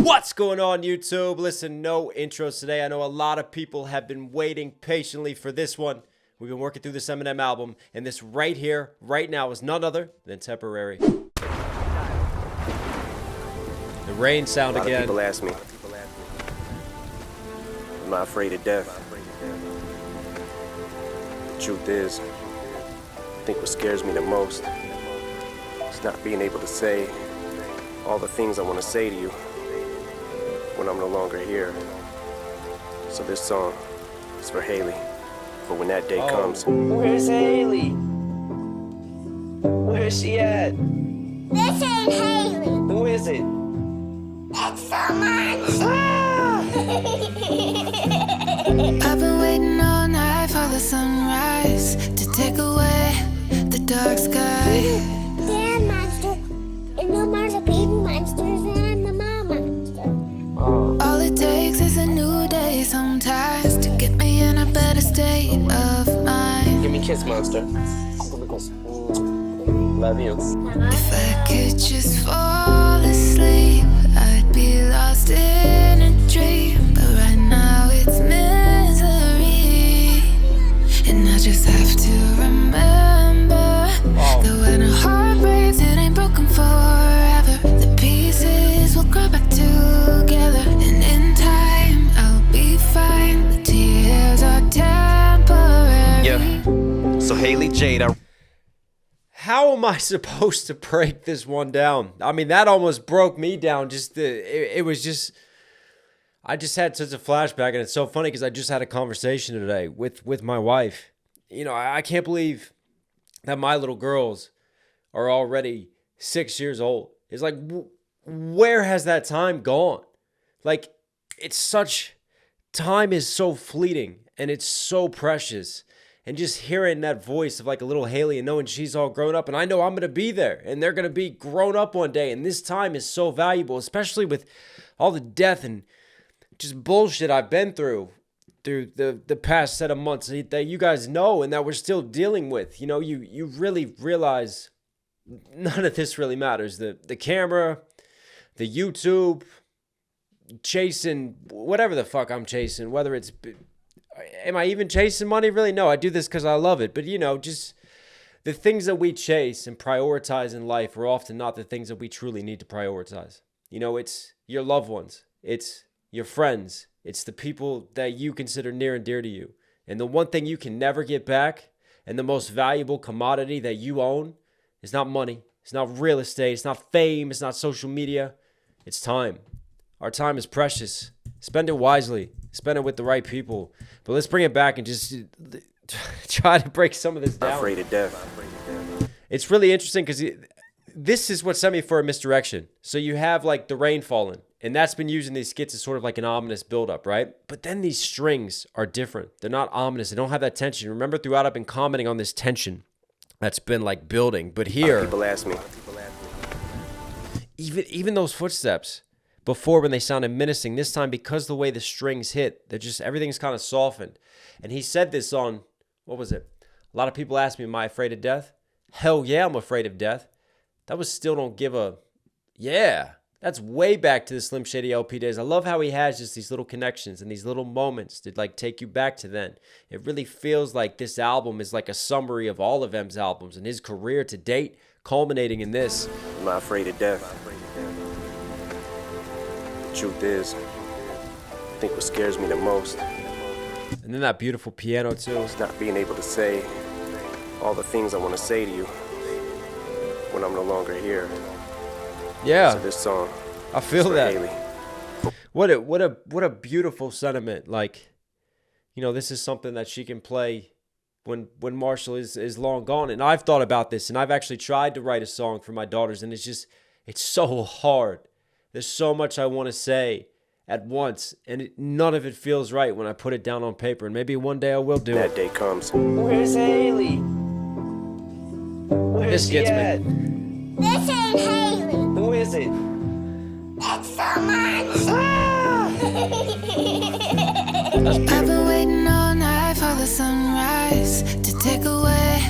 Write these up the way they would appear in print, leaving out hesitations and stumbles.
What's going on, YouTube? Listen, no intros today. I know a lot of people have been waiting patiently for this one. We've been working through this Eminem album, and this right here, right now, is none other than Temporary. The rain sound again. People ask me, am I afraid of death? The truth is, I think what scares me the most is not being able to say all the things I want to say to you when I'm no longer here. So this song is for Haley, for when that day comes. Where's Haley? Where's she at? This ain't Haley. Who is it? It's someone. I've been waiting all night for the sunrise to take away the dark sky. They're a monster. And no more the baby monsters, and I'm the mom monster. All it takes is a new day sometimes to get me in a better state of mind. Give me a kiss, monster. Love you. If I could just fall asleep, I'd be lost in a dream. But right now it's misery, and I just have to remember that when a heart breaks, it ain't broken forever. The pieces will grow back together, and in time I'll be fine. The tears are temporary. Yeah. So Haley Jade, How am I supposed to break this one down? I mean, that almost broke me down. It was just, I just had such a flashback, and it's so funny because I just had a conversation today with my wife. You know, I can't believe that my little girls are already 6 years old. It's like, where has that time gone? Like, time is so fleeting, and it's so precious. And just hearing that voice of like a little Haley and knowing she's all grown up, and I know I'm going to be there and they're going to be grown up one day. And this time is so valuable, especially with all the death and just bullshit I've been through the past set of months that you guys know and that we're still dealing with. You know, you really realize none of this really matters. The camera, the YouTube, chasing whatever the fuck I'm chasing, whether it's... Am I even chasing money? Really? No, I do this because I love it. But, you know, just the things that we chase and prioritize in life are often not the things that we truly need to prioritize. You know, it's your loved ones. It's your friends. It's the people that you consider near and dear to you. And the one thing you can never get back and the most valuable commodity that you own is not money. It's not real estate. It's not fame. It's not social media. It's time. Our time is precious. Spend it wisely. Spend it with the right people. But let's bring it back and just try to break some of this down. I'm afraid of death. It's really interesting because this is what sent me for a misdirection. So you have like the rain falling, and that's been used in these skits as sort of like an ominous buildup, right? But then these strings are different. They're not ominous. They don't have that tension. Remember, throughout I've been commenting on this tension that's been like building. But here, People ask me, even those footsteps before when they sounded menacing, this time because the way the strings hit, they're just, everything's kind of softened. And he said this on, what was it? A lot of people ask me, am I afraid of death? Hell yeah, I'm afraid of death. That was Still Don't Give a, yeah. That's way back to the SlimShady LP days. I love how he has just these little connections and these little moments to like take you back to then. It really feels like this album is like a summary of all of M's albums and his career to date, culminating in this. am I afraid of death? The truth is, I think what scares me the most And then that beautiful piano too. is not being able to say all the things I want to say to you when I'm no longer here. Yeah. So this song I is feel for that. Haley. What a beautiful sentiment. Like, you know, this is something that she can play when Marshall is long gone. And I've thought about this, and I've actually tried to write a song for my daughters, and it's so hard. There's so much I want to say at once, and none of it feels right when I put it down on paper. And maybe one day I will do That it. day comes. Where's Haley? Where's This she gets at? me. This ain't Haley. Who is it? It's someone. I've been waiting all night for the sunrise to take away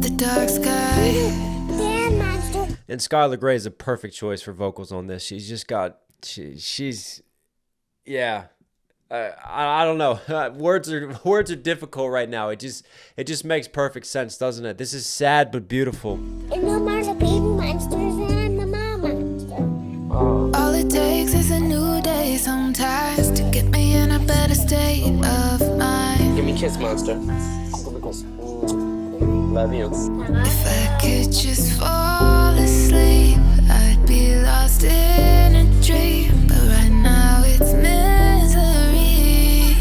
the dark sky. They're a monster. And Skylar Grey is a perfect choice for vocals on this. She's just got she's yeah. I don't know. Words are difficult right now. It just makes perfect sense, doesn't it? This is sad but beautiful. And no more the baby monsters, and I'm the mom monster. All it takes is a new day sometimes to get me in a better state of mind. Give me a kiss, monster. Love you. If I could just fall asleep, I'd be lost in a dream. But right now it's misery,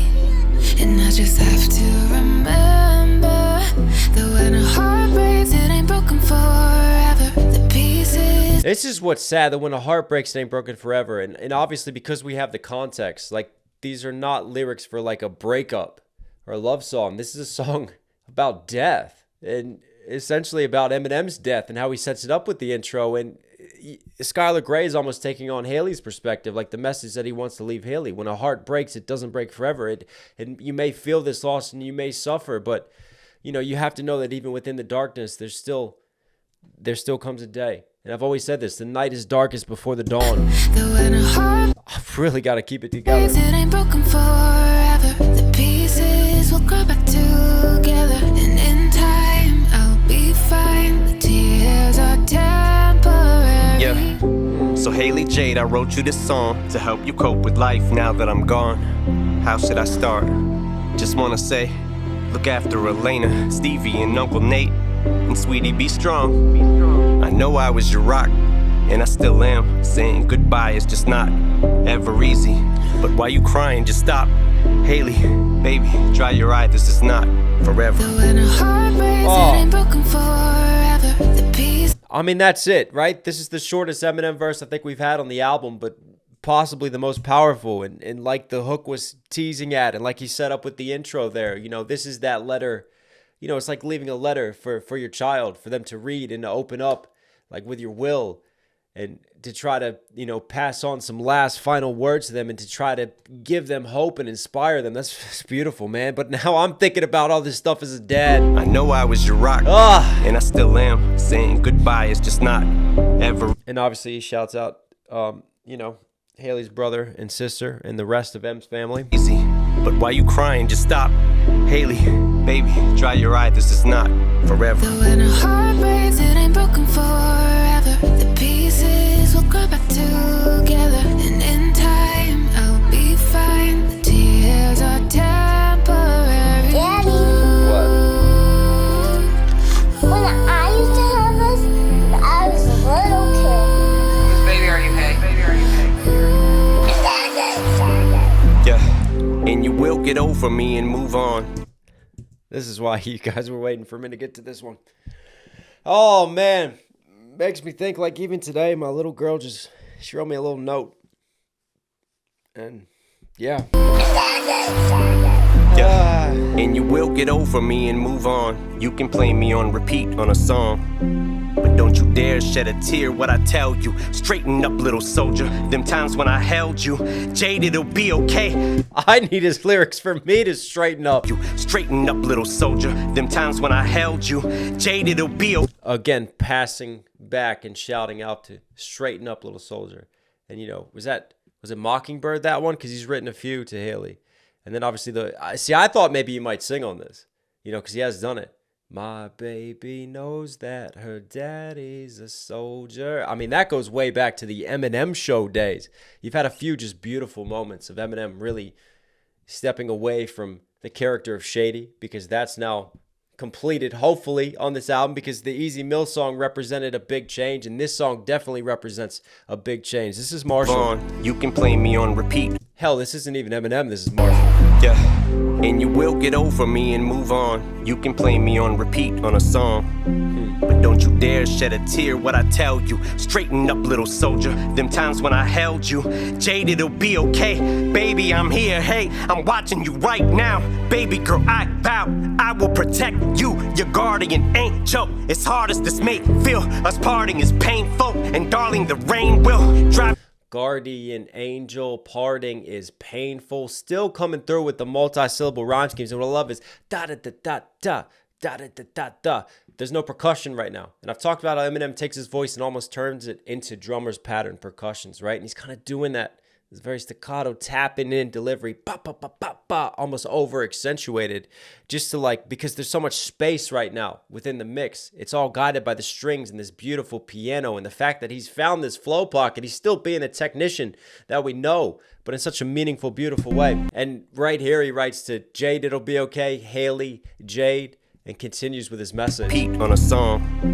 and I just have to remember that when a heart breaks, it ain't broken forever. The pieces. This is what's sad, that when a heart breaks, it ain't broken forever. And obviously, because we have the context, like, these are not lyrics for like a breakup or a love song. This is a song about death, and essentially about Eminem's death and how he sets it up with the intro. And Skylar Grey is almost taking on Haley's perspective, like the message that he wants to leave Haley. When a heart breaks, it doesn't break forever. And you may feel this loss and you may suffer, but you know, you have to know that even within the darkness, there still comes a day. And I've always said this, the night is darkest before the dawn. I've really got to keep it together. It ain't broken forever. The pieces will grow back together, and in time I'll be fine. The tears are temporary. Yeah. So Haley Jade, I wrote you this song to help you cope with life now that I'm gone. How should I start? Just wanna say, look after Elena, Stevie, and Uncle Nate. And sweetie, be strong. I know I was your rock, and I still am. Saying goodbye is just not ever easy. But why you crying? Just stop. Haley, baby, dry your eye. This is not forever. When a heart breaks, it ain't broken forever. The peace. I mean, that's it, right? This is the shortest Eminem verse I think we've had on the album, but possibly the most powerful. And like the hook was teasing at, and like he set up with the intro there, you know, this is that letter. You know, it's like leaving a letter for your child, for them to read and to open up, like with your will, and to try to, you know, pass on some last final words to them and to try to give them hope and inspire them. That's beautiful, man. But now I'm thinking about all this stuff as a dad. I know I was your rock, and I still am. Saying goodbye is just not ever. And obviously he shouts out, you know, Haley's brother and sister and the rest of M's family. Easy, but why you crying? Just stop. Haley, baby, dry your eye. This is not forever. When a heart breaks, it ain't broken forever. The pieces will grow back together, and in time I'll be fine. The tears are temporary. Daddy. What? When I used to have this, I was a little kid. Baby, are you okay? Baby, are you okay? Yeah, and you will get over me and move on. This is why you guys were waiting for me to get to this one. Oh, man. Makes me think, like, even today, my little girl she wrote me a little note. And, yeah. Yeah, and you will get over me and move on. You can play me on repeat on a song, but don't you dare shed a tear. What I tell you, straighten up, little soldier. Them times when I held you, Jade, it'll be okay. I need his lyrics for me to straighten up. You straighten up, little soldier. Them times when I held you, Jade, it'll be okay. Again, passing back and shouting out to straighten up, little soldier. And, you know, was it Mockingbird, that one? Because he's written a few to Haley. And then obviously I thought maybe you might sing on this, you know, because he has done it. My baby knows that her daddy's a soldier. I mean, that goes way back to the Eminem show days. You've had a few just beautiful moments of Eminem really stepping away from the character of Shady, because that's now completed, hopefully, on this album, because the Easy Mill song represented a big change, and this song definitely represents a big change. This is Marshall. You can play me on repeat. Hell, this isn't even Eminem, this is Marshall. Yeah, and you will get over me and move on. You can play me on repeat on a song, but don't you dare shed a tear. What I tell you, straighten up, little soldier. Them times when I held you, Jade, it'll be okay. Baby, I'm here, hey, I'm watching you right now. Baby girl, I vow I will protect you, your guardian angel. As hard as this may feel, us parting is painful, and darling, the rain will drive. Guardian angel, parting is painful. Still coming through with the multi-syllable rhyme schemes. And what I love is da da da da da da da da da da. There's no percussion right now. And I've talked about how Eminem takes his voice and almost turns it into drummer's pattern percussions, right? And he's kind of doing that. It's very staccato, tapping in delivery, ba ba ba ba ba, almost over accentuated, just to like, because there's so much space right now within the mix. It's all guided by the strings and this beautiful piano, and the fact that he's found this flow pocket. He's still being a technician that we know, but in such a meaningful, beautiful way. And right here, he writes to Jade, it'll be okay, Haley, Jade, and continues with his message. Pete on a song.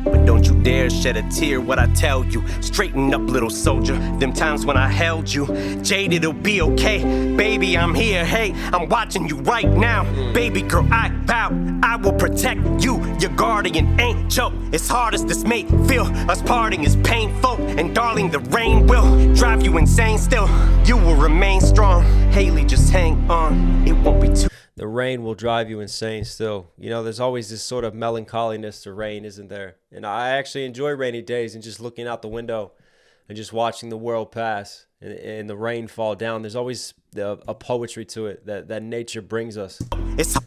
But don't you dare shed a tear what I tell you. Straighten up, little soldier. Them times when I held you. Jade, it'll be okay. Baby, I'm here. Hey, I'm watching you right now. Baby girl, I vow I will protect you. Your guardian angel. As hard as this may feel, us parting is painful. And darling, the rain will drive you insane still. You will remain strong. Haley, just hang on. It won't be too. The rain will drive you insane still. You know, there's always this sort of melancholiness to rain, isn't there? And I actually enjoy rainy days and just looking out the window and just watching the world pass and the rain fall down. There's always a poetry to it that nature brings us.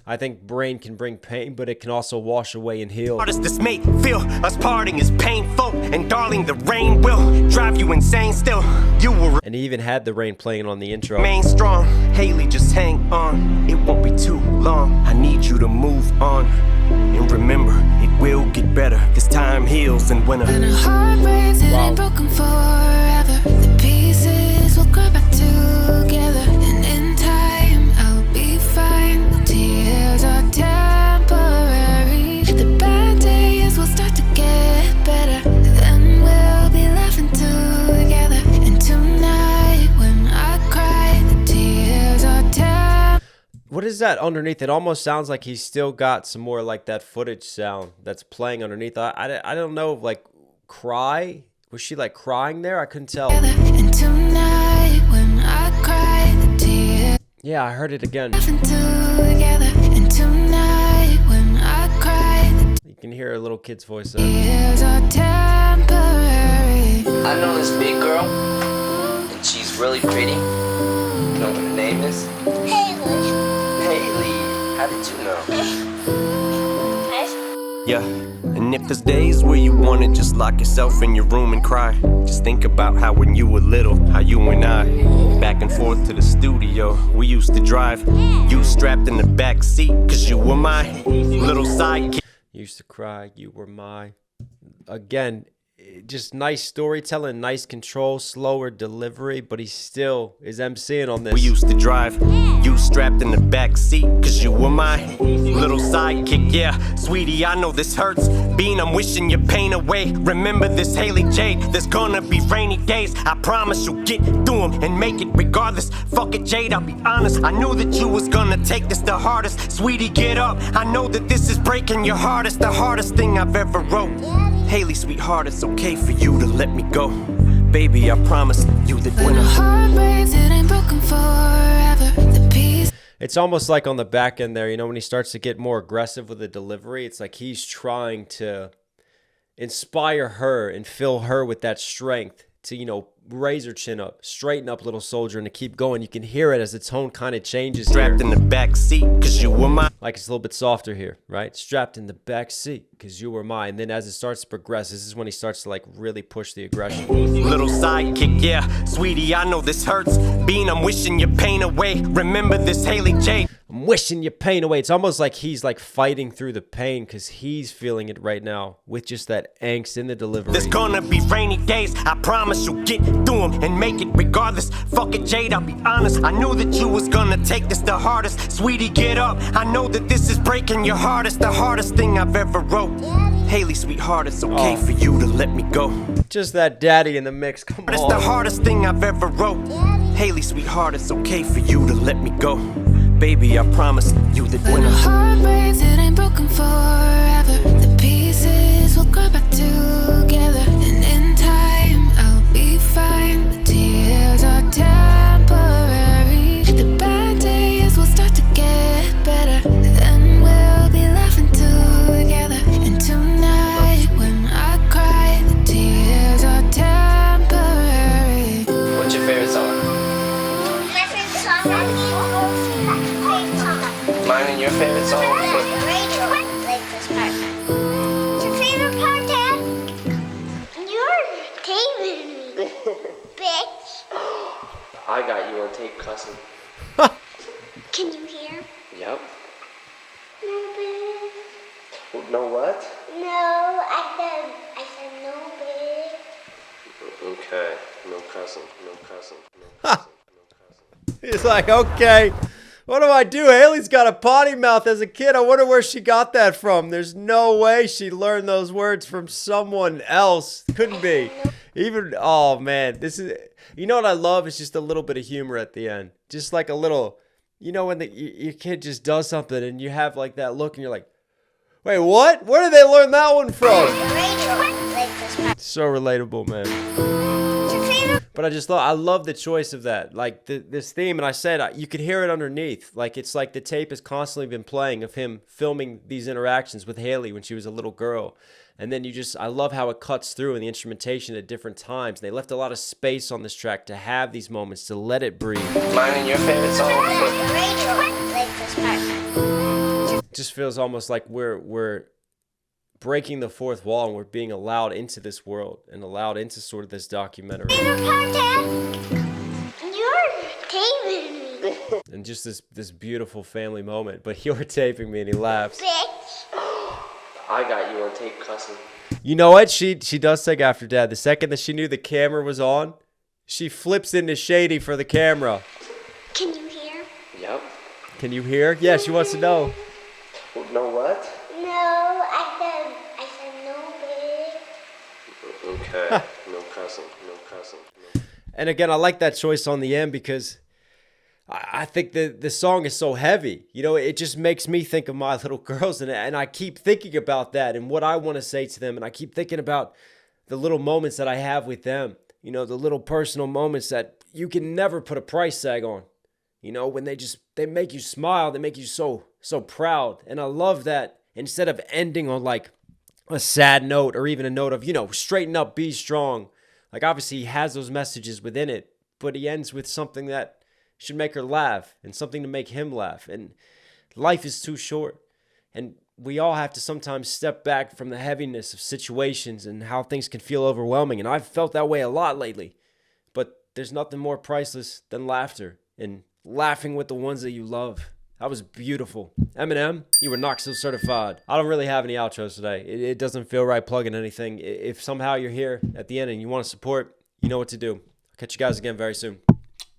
I think rain can bring pain, but it can also wash away and heal. Hard as this may feel, us parting is painful. And darling, the rain will drive you insane still. You will And he even had the rain playing on the intro. remain strong. Haley, just hang on. It won't be too long. I need you to move on. And remember, it will get better. Cause time heals in winter. When a heart breaks, it ain't broken forever. The pieces will grow back together. And in time, I'll be fine. The tears are temporary. The bad days will start to get better. Then we'll be laughing together. And tonight, when I cry, the tears are temporary. What is that underneath? It almost sounds like he's still got some more like that footage sound that's playing underneath. I don't know, like cry? Was she like crying there? I couldn't tell. And tonight, when I cry, the tears Yeah, I heard it again. laughing together. And tonight, when I cry, the You can hear a little kid's voice there. tears are temporary. I know this big girl, and she's really pretty. You know what her name is? Haley. Haley. How did you know? Yeah. And if there's days where you wanna just lock yourself in your room and cry, just think about how when you were little, how you and I, back and forth to the studio, we used to drive. You strapped in the back seat, cause you were my little sidekick. Used to cry, you were my. Again, just nice storytelling, nice control, slower delivery, but he still is MCing on this. We used to drive. You strapped in the back seat, cause you were my little sidekick. Yeah, sweetie, I know this hurts. Bean, I'm wishing your pain away. Remember this, Haley Jade. There's gonna be rainy days. I promise you'll get through them and make it regardless. Fuck it, Jade, I'll be honest. I knew that you was gonna take this the hardest. Sweetie, get up. I know that this is breaking your heart. It's the hardest thing I've ever wrote. Haley, sweetheart, it's okay for you to let me go. Baby, I promise you that When when a I heart breaks, it ain't broken forever. The peace It's almost like on the back end there, you know, when he starts to get more aggressive with the delivery, it's like he's trying to inspire her and fill her with that strength to, you know, raise her chin up, straighten up, little soldier, and to keep going. You can hear it as the tone kind of changes here. strapped in the back seat, cause you were my Like it's a little bit softer here, right? Strapped in the back seat because you were mine. And then as it starts to progress, this is when he starts to like really push the aggression. little sidekick. Yeah, sweetie, I know this hurts. Bean, I'm wishing your pain away. Remember this, Haley Jade. I'm wishing your pain away. It's almost like he's like fighting through the pain because he's feeling it right now with just that angst in the delivery. There's gonna be rainy days. I promise you'll get through them and make it regardless. Fuck it, Jade, I'll be honest. I knew that you was gonna take this the hardest. Sweetie, get up. I know that this is breaking your heart. It's the hardest thing I've ever wrote. Haley, sweetheart, it's okay for you to let me go. Just that daddy in the mix. Come It's the on. hardest thing I've ever wrote. Haley, sweetheart, it's okay for you to let me go. Baby, I promise you that When when a I heart breaks, it ain't broken forever. The pieces will grow back together. And in time, I'll be fine. The tears are temporary. The bad days will start to get better. Then we'll be laughing together. And tonight, when I cry, the tears are temporary. What's your favorite song? My favorite song. Mine and your favorite song? What? Rachel. got you on tape cussing. Can you hear? Yep. No, babe. No what? No, I said no, babe. Okay. No cussing. No cussing. No cussing. No cussing. He's like, okay, what do I do? Haley's got a potty mouth as a kid. I wonder where she got that from. There's no way she learned those words from someone else. Couldn't be. Even, oh man, this is, you know what I love is just a little bit of humor at the end. Just like a little, you know, when your kid just does something and you have like that look and you're like, wait, what? Where did they learn that one from? So relatable, man. But I love the choice of that. Like this theme, and I said, you could hear it underneath. Like it's like the tape has constantly been playing of him filming these interactions with Haley when she was a little girl. And then I love how it cuts through in the instrumentation at different times. They left a lot of space on this track to have these moments, to let it breathe. Mine and your favorite song. It just feels almost like we're breaking the fourth wall and we're being allowed into this world and allowed into sort of this documentary. You're taping me. And just this beautiful family moment. But you're taping me, and he laughs. Bitch. I got you on tape cussing. You know what? She does take after Dad. The second that she knew the camera was on, she flips into Shady for the camera. Can you hear? Yep. Can you hear? Yeah, she wants to know. No what? No, I said no, babe. Okay. No cussing. No cussing. No. And again, I like that choice on the end because I think the song is so heavy. You know, it just makes me think of my little girls, and I keep thinking about that and what I want to say to them, and I keep thinking about the little moments that I have with them. You know, the little personal moments that you can never put a price tag on. You know, when they make you smile, they make you so proud. And I love that instead of ending on like a sad note or even a note of, you know, straighten up, be strong. Like obviously he has those messages within it, but he ends with something that should make her laugh and something to make him laugh. And life is too short. And we all have to sometimes step back from the heaviness of situations and how things can feel overwhelming. And I've felt that way a lot lately. But there's nothing more priceless than laughter and laughing with the ones that you love. That was beautiful. Eminem, you were Knox certified. I don't really have any outros today. It doesn't feel right plugging anything. If somehow you're here at the end and you want to support, you know what to do. I'll catch you guys again very soon.